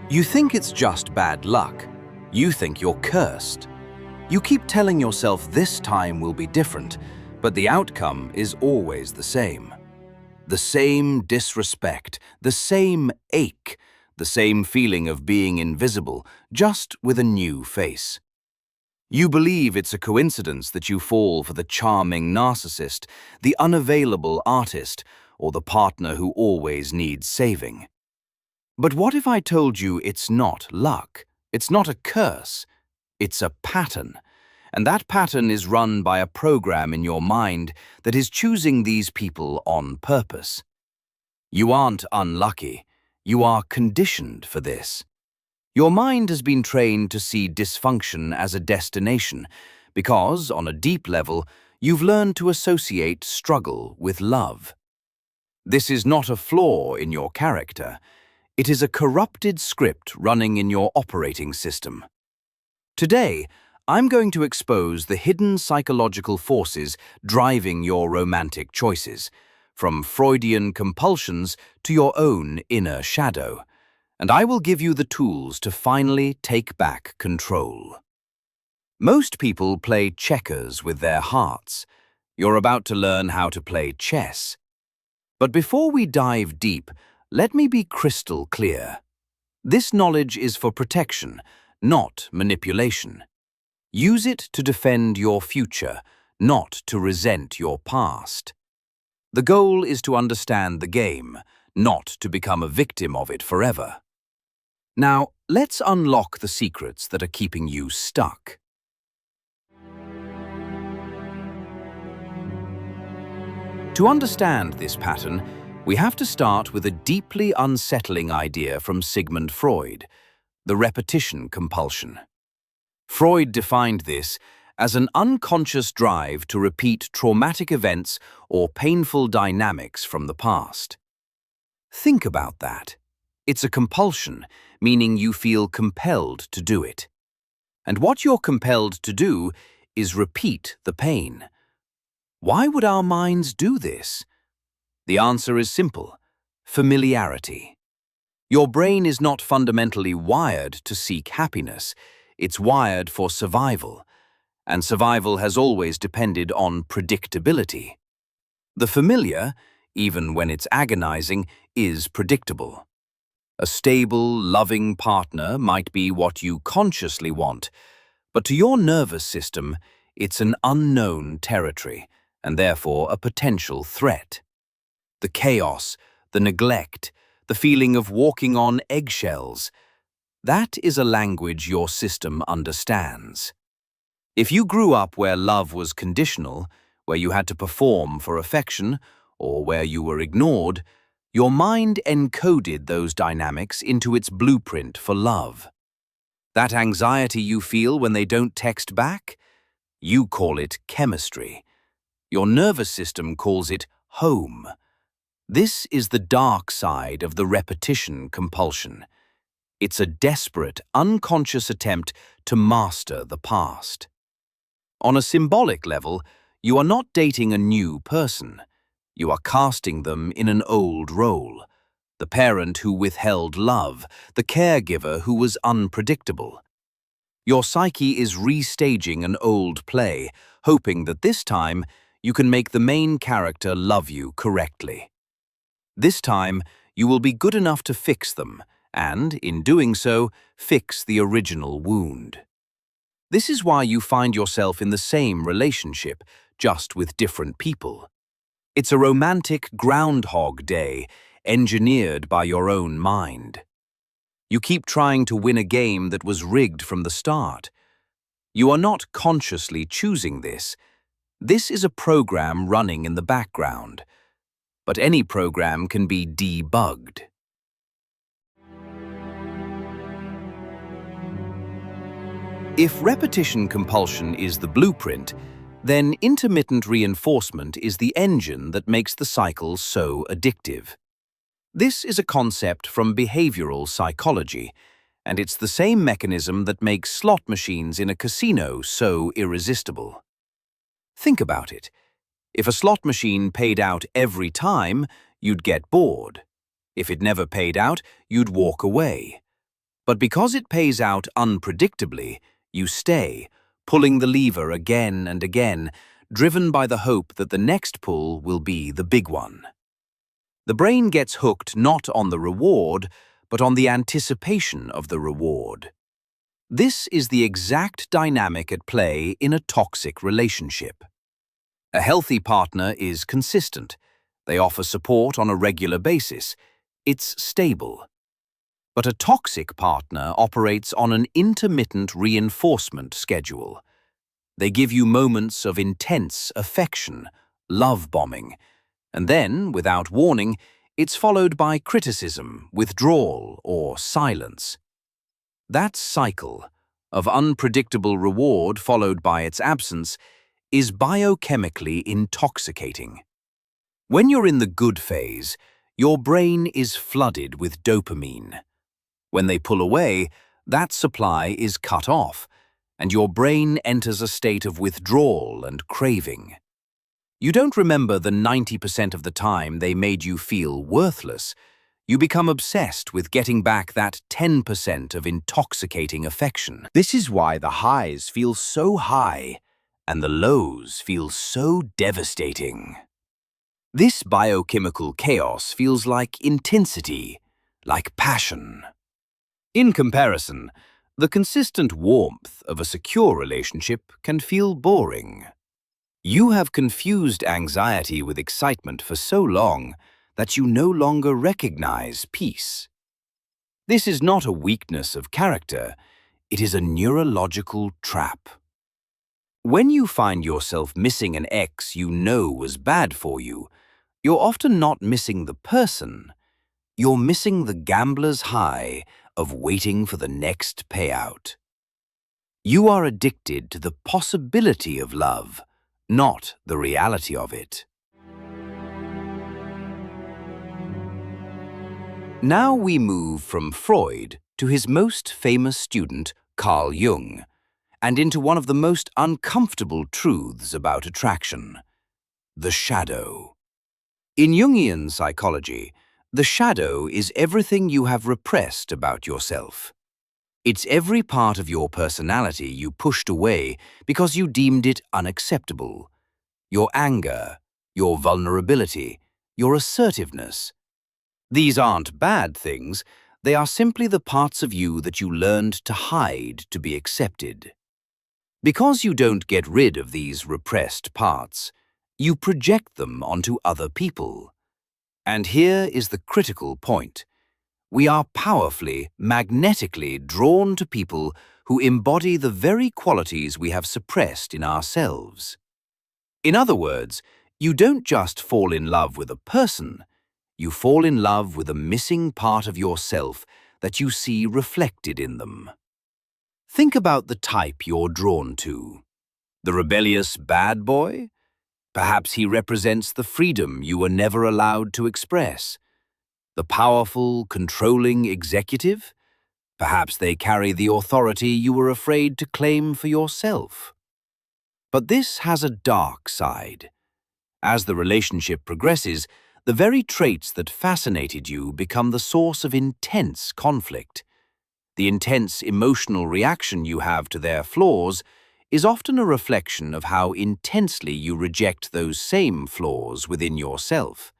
You think it's just bad luck. You think you're cursed. You keep telling yourself this time will be different, but the outcome is always the same. The same disrespect, the same ache, the same feeling of being invisible, just with a new face. You believe it's a coincidence that you fall for the charming narcissist, the unavailable artist, or the partner who always needs saving. But what if I told you it's not luck? It's not a curse. It's a pattern. And that pattern is run by a program in your mind that is choosing these people on purpose. You aren't unlucky. You are conditioned for this. Your mind has been trained to see dysfunction as a destination because, on a deep level, you've learned to associate struggle with love. This is not a flaw in your character. It is a corrupted script running in your operating system. Today, I'm going to expose the hidden psychological forces driving your romantic choices, from Freudian compulsions to your own inner shadow. And I will give you the tools to finally take back control. Most people play checkers with their hearts. You're about to learn how to play chess. But before we dive deep, let me be crystal clear. This knowledge is for protection, not manipulation. Use it to defend your future, not to resent your past. The goal is to understand the game, not to become a victim of it forever. Now, let's unlock the secrets that are keeping you stuck. To understand this pattern, we have to start with a deeply unsettling idea from Sigmund Freud, the repetition compulsion. Freud defined this as an unconscious drive to repeat traumatic events or painful dynamics from the past. Think about that. It's a compulsion, meaning you feel compelled to do it. And what you're compelled to do is repeat the pain. Why would our minds do this? The answer is simple: familiarity. Your brain is not fundamentally wired to seek happiness. It's wired for survival, and survival has always depended on predictability. The familiar, even when it's agonizing, is predictable. A stable, loving partner might be what you consciously want, but to your nervous system, it's an unknown territory, and therefore a potential threat. The chaos, the neglect, the feeling of walking on eggshells, that is a language your system understands. If you grew up where love was conditional, where you had to perform for affection, or where you were ignored, your mind encoded those dynamics into its blueprint for love. That anxiety you feel when they don't text back? You call it chemistry. Your nervous system calls it home. This is the dark side of the repetition compulsion. It's a desperate, unconscious attempt to master the past. On a symbolic level, you are not dating a new person. You are casting them in an old role. The parent who withheld love, the caregiver who was unpredictable. Your psyche is restaging an old play, hoping that this time you can make the main character love you correctly. This time, you will be good enough to fix them, and, in doing so, fix the original wound. This is why you find yourself in the same relationship, just with different people. It's a romantic Groundhog Day, engineered by your own mind. You keep trying to win a game that was rigged from the start. You are not consciously choosing this. This is a program running in the background. But any program can be debugged. If repetition compulsion is the blueprint, then intermittent reinforcement is the engine that makes the cycle so addictive. This is a concept from behavioral psychology, and it's the same mechanism that makes slot machines in a casino so irresistible. Think about it. If a slot machine paid out every time, you'd get bored. If it never paid out, you'd walk away. But because it pays out unpredictably, you stay, pulling the lever again and again, driven by the hope that the next pull will be the big one. The brain gets hooked not on the reward, but on the anticipation of the reward. This is the exact dynamic at play in a toxic relationship. A healthy partner is consistent. They offer support on a regular basis. It's stable. But a toxic partner operates on an intermittent reinforcement schedule. They give you moments of intense affection, love bombing, and then, without warning, it's followed by criticism, withdrawal, or silence. That cycle of unpredictable reward followed by its absence is biochemically intoxicating. When you're in the good phase, your brain is flooded with dopamine. When they pull away, that supply is cut off, and your brain enters a state of withdrawal and craving. You don't remember the 90% of the time they made you feel worthless. You become obsessed with getting back that 10% of intoxicating affection. This is why the highs feel so high and the lows feel so devastating. This biochemical chaos feels like intensity, like passion. In comparison, the consistent warmth of a secure relationship can feel boring. You have confused anxiety with excitement for so long that you no longer recognize peace. This is not a weakness of character, it is a neurological trap. When you find yourself missing an ex you know was bad for you, you're often not missing the person, you're missing the gambler's high of waiting for the next payout. You are addicted to the possibility of love, not the reality of it. Now we move from Freud to his most famous student, Carl Jung, and into one of the most uncomfortable truths about attraction: the shadow. In Jungian psychology, the shadow is everything you have repressed about yourself. It's every part of your personality you pushed away because you deemed it unacceptable. Your anger, your vulnerability, your assertiveness. These aren't bad things, they are simply the parts of you that you learned to hide to be accepted. Because you don't get rid of these repressed parts, you project them onto other people. And here is the critical point. We are powerfully, magnetically drawn to people who embody the very qualities we have suppressed in ourselves. In other words, you don't just fall in love with a person, you fall in love with a missing part of yourself that you see reflected in them. Think about the type you're drawn to. The rebellious bad boy? Perhaps he represents the freedom you were never allowed to express. The powerful, controlling executive? Perhaps they carry the authority you were afraid to claim for yourself. But this has a dark side. As the relationship progresses, the very traits that fascinated you become the source of intense conflict. The intense emotional reaction you have to their flaws is often a reflection of how intensely you reject those same flaws within yourself.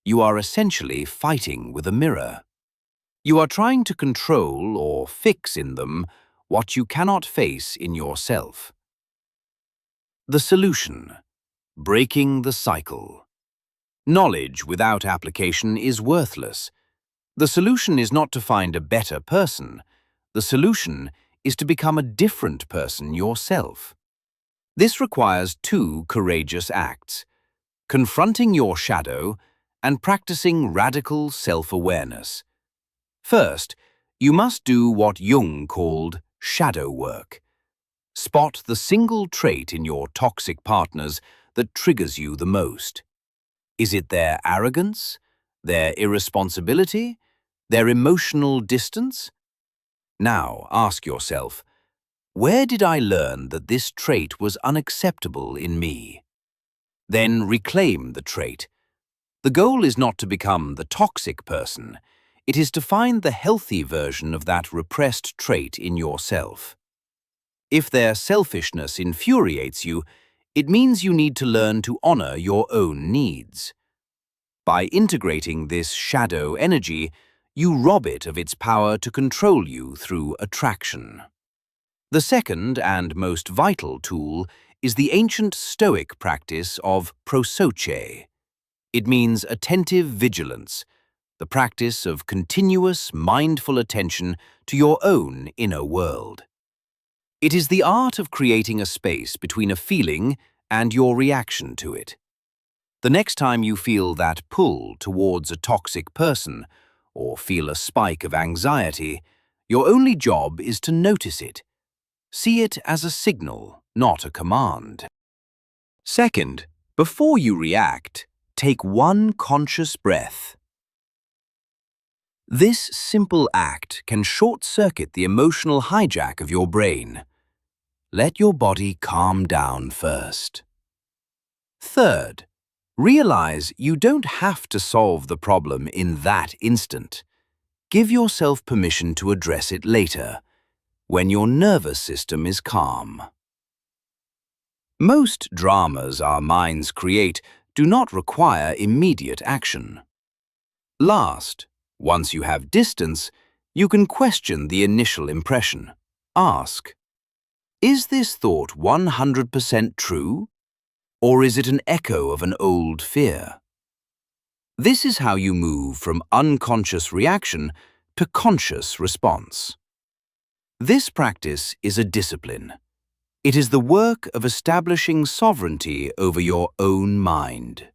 You are essentially fighting with a mirror. You are trying to control or fix in them what you cannot face in yourself. The solution: breaking the cycle. Knowledge without application is worthless. The solution is not to find a better person. The solution is to become a different person yourself. This requires two courageous acts: confronting your shadow and practicing radical self-awareness. First, you must do what Jung called shadow work. Spot the single trait in your toxic partners that triggers you the most. Is it their arrogance, their irresponsibility, their emotional distance? Now ask yourself, where did I learn that this trait was unacceptable in me? Then reclaim the trait. The goal is not to become the toxic person, It is to find the healthy version of that repressed trait in yourself. If their selfishness infuriates you, it means you need to learn to honor your own needs. By integrating this shadow energy, you rob it of its power to control you through attraction. The second and most vital tool is the ancient Stoic practice of prosoche. It means attentive vigilance, the practice of continuous, mindful attention to your own inner world. It is the art of creating a space between a feeling and your reaction to it. The next time you feel that pull towards a toxic person or feel a spike of anxiety, your only job is to notice it. See it as a signal, not a command. Second, before you react, take one conscious breath. This simple act can short-circuit the emotional hijack of your brain. Let your body calm down first. Third, realize you don't have to solve the problem in that instant. Give yourself permission to address it later, when your nervous system is calm. Most dramas our minds create do not require immediate action. Last, once you have distance, you can question the initial impression. Ask, is this thought 100% true? Or is it an echo of an old fear? This is how you move from unconscious reaction to conscious response. This practice is a discipline. It is the work of establishing sovereignty over your own mind.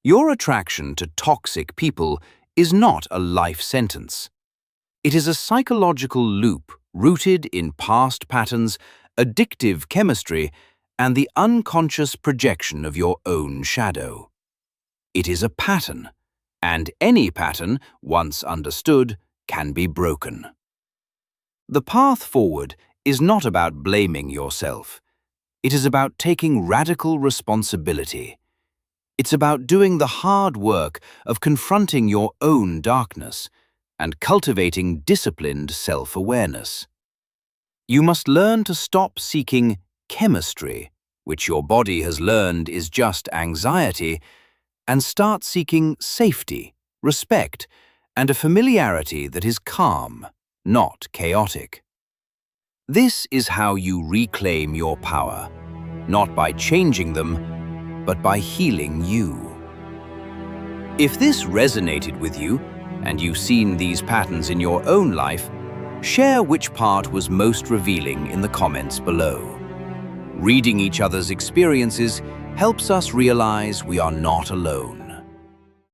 Your attraction to toxic people is not a life sentence. It is a psychological loop rooted in past patterns, addictive chemistry, and the unconscious projection of your own shadow. It is a pattern, and any pattern, once understood, can be broken. The path forward is not about blaming yourself. It is about taking radical responsibility. It's about doing the hard work of confronting your own darkness and cultivating disciplined self-awareness. You must learn to stop seeking chemistry, which your body has learned is just anxiety, and start seeking safety, respect, and a familiarity that is calm, not chaotic. This is how you reclaim your power, not by changing them, but by healing you. If this resonated with you, and you've seen these patterns in your own life, share which part was most revealing in the comments below. Reading each other's experiences helps us realize we are not alone.